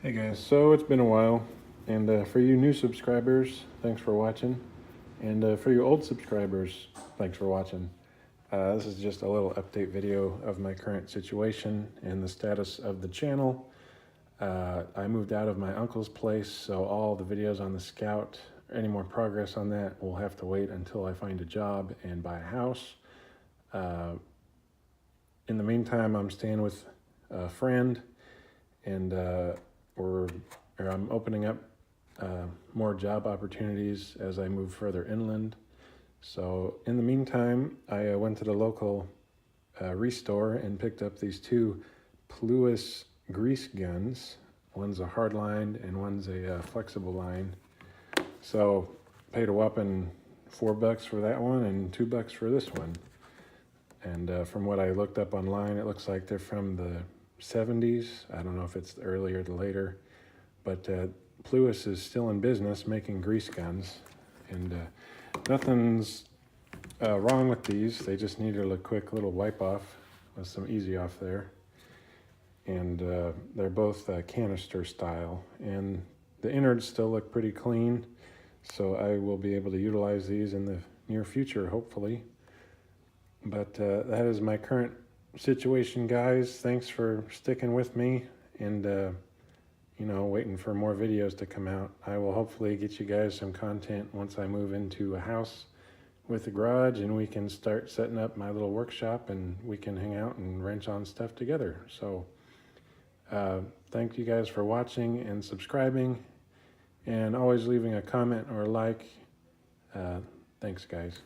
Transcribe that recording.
Hey guys, so it's been a while, and for you new subscribers, thanks for watching, and for you old subscribers, thanks for watching. This is just a little update video of my current situation and the status of the channel. I moved out of my uncle's place, so all the videos on the Scout, any more progress on that, will have to wait until I find a job and buy a house. In the meantime, I'm staying with a friend, and I'm opening up more job opportunities as I move further inland. So in the meantime, I went to the local restore and picked up these two Plews grease guns. One's a hard line and one's a flexible line. So paid a whopping $4 for that one and $2 for this one. And from what I looked up online, it looks like they're from the 70s. I don't know if it's the earlier or the later, but Plews is still in business making grease guns, and nothing's wrong with these. They just needed a quick little wipe off with some easy off there, and they're both canister style, and the innards still look pretty clean, so I will be able to utilize these in the near future, hopefully. But that is my current situation, guys. Thanks for sticking with me and waiting for more videos to come out. I will hopefully get you guys some content once I move into a house with a garage and we can start setting up my little workshop and we can hang out and wrench on stuff together. So thank you guys for watching and subscribing, and always leaving a comment or a like. Thanks, guys.